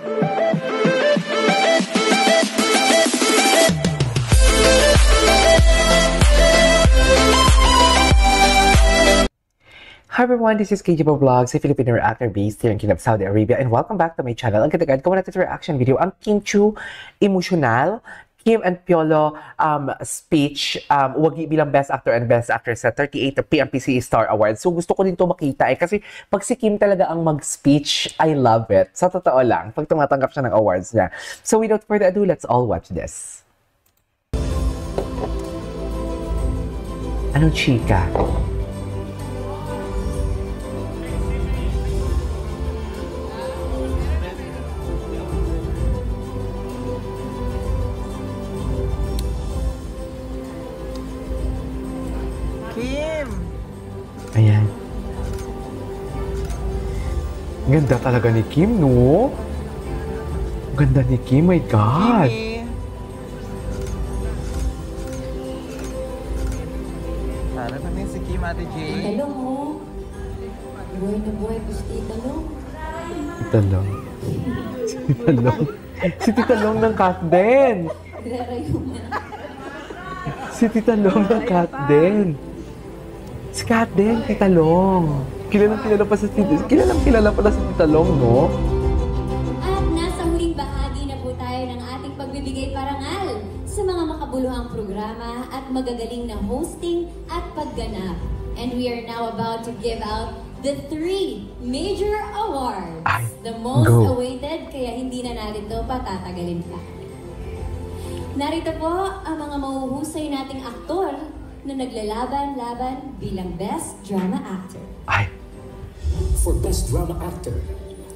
Hi everyone, this is KJBO Vlogs, a Filipino reactor based here in Kingdom, Saudi Arabia, and welcome back to my channel. Ang ganda-ganda, gawa natin reaction video, ang Kim Chiu Emotional, Kim and Piolo speech, wagi bilang Best Actor and Best Actress sa 38th PMPC Star Awards. So gusto ko din to makita kasi pag si Kim talaga ang mag-speech, I love it. Sa totoo lang, pag tumatanggap siya ng awards niya. So without further ado, let's all watch this. Anong chika? Kim! Ayan. Ganda talaga ni Kim, no? Ganda ni Kim, my God! Kimi! Sana namin si Kim, Ate Jay. Talong, oh. Buhay na buhay po si Tita Long. Tita Long. Si Tita Long. Si Tita Long ng Kat din. Nagrarayo na. Si Tita Long ng Kat din. Si Kat din, Tita Long. Kilala pala si Tita Long, no? At nasa huling bahagi na po tayo ng ating pagbibigay parangal sa mga makabuluhang programa at magagaling na hosting at pagganap. And we are now about to give out the 3 major awards. Ay, the most go. awaited, kaya hindi na natin ito patatagalin pa. Narito po ang mga mahuhusay nating aktor na naglalaban-laban bilang Best Drama Actor. Ay. For Best Drama Actor,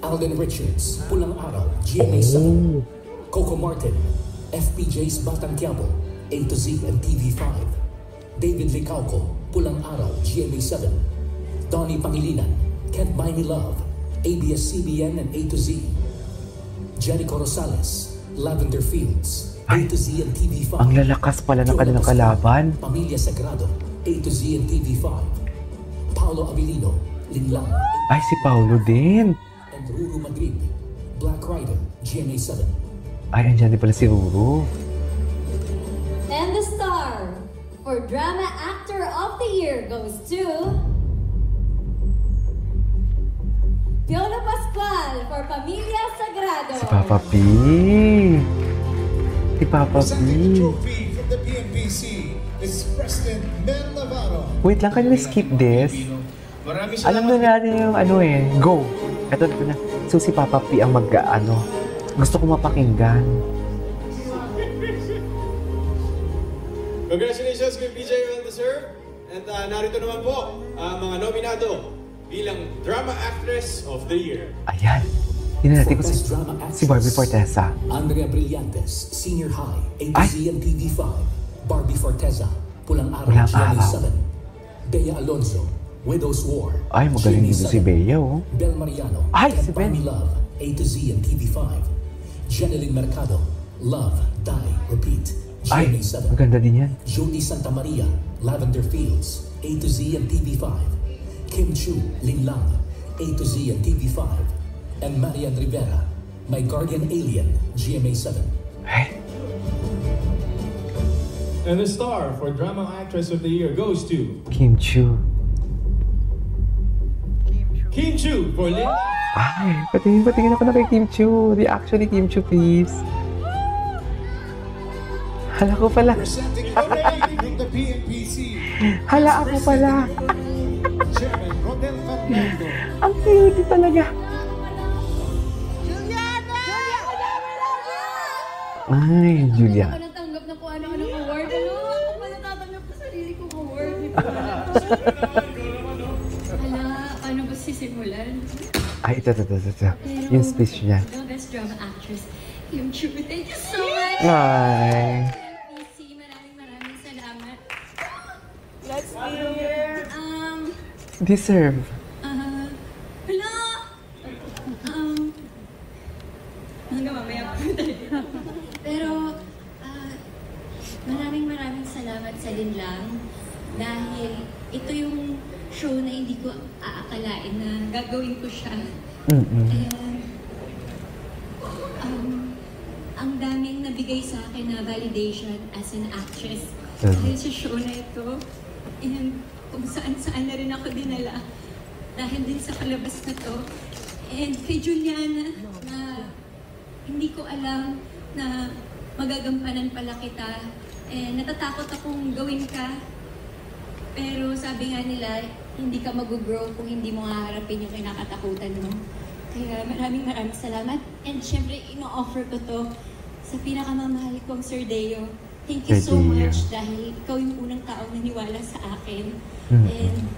Alden Richards, Pulang Araw, GMA7. Coco Martin, FPJ's Batang Quiapo, A to Z and TV5. David Licauco, Pulang Araw, GMA7. Donnie Pangilinan, Can't Buy Me Love, ABS-CBN and A to Z. Jericho Rosales, Lavender Fields, A to Z and TV5. Ang lalakas pala ng kanilang kalaban. Pamilya Sagrado, A to Z and TV5. Paolo Abilino, Linlang. Ay, si Paulo din. And Ruru Madrid, Black Rider, GMA7. Ay, andyan din pala si Ruru. And the star for Drama Actor of the Year goes to Piolo Pascual for Pamilya Sagrado. Si Papa P. Si Papa P. Trophy from the PNPC is President Mel Navarro. Wait lang, can we skip this? Alam na natin yung ano eh. Go! Ito na. So si Papa P ang gusto ko mapakinggan. Congratulations kay PJ, well deserved. And narito naman po ang mga nominado bilang Drama Actress of the Year. Ayan. Tingnan natin kung si Barbie Forteza. Andrea Brillantes, Senior High, A to Z and TV5. Barbie Forteza, Pulang Araw, GMA7. Bea Alonzo, Widow's War. Ay, magaling dito si Bea, oh. Bel Mariano, Ay, si Can't Buy Ben. Me Love, A to Z and TV5. Jeneline Mercado, Love, Die, Repeat, Ay, GMA7. maganda din yan. Jody Santa Maria, Lavender Fields, A to Z and TV5. Kim Chiu, Linlang, A to Z and TV5. And Marian Rivera, My Guardian Alien, GMA7. Ay, And the star for Drama Actress of the Year goes to Kim Chiu. Kim Chiu for Lin. Ay, patingin ako na kay Kim Chiu. Reaction ni Kim Chiu, please. Hala ko pala. Presenting from the PNPC, Hala ako pala. Chairman Rodel Fernando. Ang cute talaga. Ay, Julia. Ako natanggap na kung ano-anong award. Ako pa natatanggap sa sarili kong award. Hala, paano ba sisimulan? Ay, ito. Yung speech niya. The Best Drama Actress, Kim Chiu. Thank you so much. Ay. PNPC, maraming salamat. Let's hear! Deserve. Hala! Hanggang mamaya po tayo. Pero, maraming salamat sa Linlang dahil ito yung show na hindi ko aakalain na gagawin ko siya. And nagbigay sa akin na validation as an actress. Dahil sa show na ito, and kung saan-saan na rin ako dinala. Dahil din sa palabas na to. And kay Juliana, na hindi ko alam na magagampanan pala kita. And natatakot akong gawin ka. Pero sabi nga nila, hindi ka mag-grow kung hindi mo haharapin yung kinakatakutan mo. Kaya maraming salamat. And syempre, ino-offer ko to sa pinakamamahal kong Sir Deo. Thank you so much dahil ikaw yung unang taong naniwala sa akin. And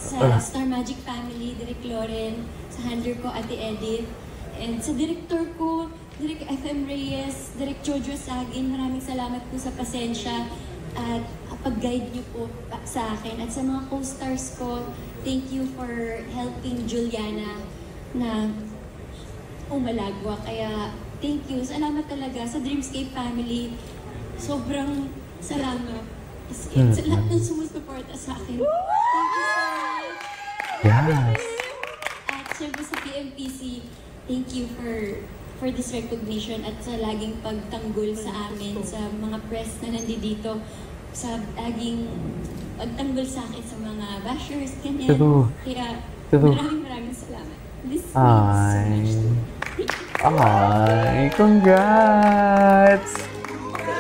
sa Star Magic family, Direk Loren, sa handler ko, Ate Edith, and sa director ko, Direk FM Reyes, Direk Jojo Sagin, maraming salamat po sa pasensya at pag-guide niyo po sa akin. At sa mga co-stars ko, thank you for helping Juliana na umalagwa. Kaya thank you. Salamat talaga sa Dreamscape family. Sobrang salamat. Sa lahat ng sumusuporta sa akin. Thank you so much. Yes. At syempre sa PMPC, thank you for this recognition at sa laging pagtanggol sa amin, sa mga press na nandito, sa laging pagtanggol sa akin sa mga bashers, ganyan. Kaya maraming salamat. This means so much to me. Ay, congrats!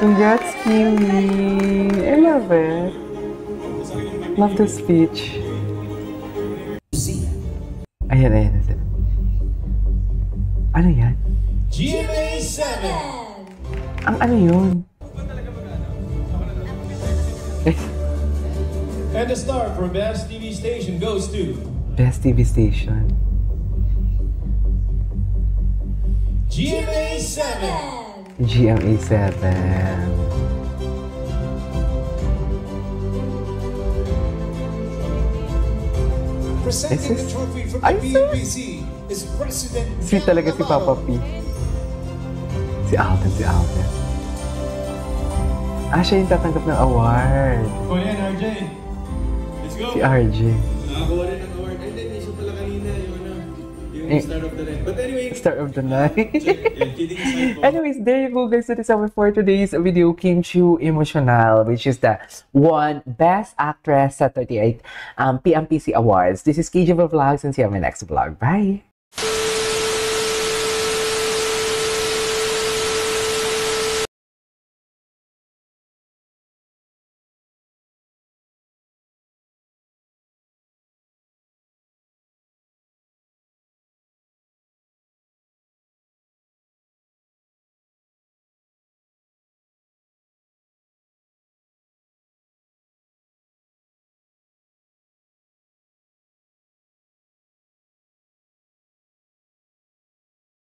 Congrats, Kiwi! I love it. Love the speech. Ayan. Ano yan? GMA7! Ang ano yun? And the star for Best TV Station goes to Best TV Station. GMA7! GMA7. Presenting the trophy from the PNPC is President Sweet talaga si Papa P. Si Alden. Siya yung tatanggap ng award. O yan, RJ. Let's go! Si RJ. Nakakuha rin ng award. And then, isa pala kanina yung Star of the Night. But anyway, Star of the Night. yeah, kidding aside po. Anyways, there you go guys. That is our for today's video, Kim Chiu Emotional, which is the won Best Actress sa 38 PMPC Awards. This is KJ Vlogs and see you on my next vlog. Bye!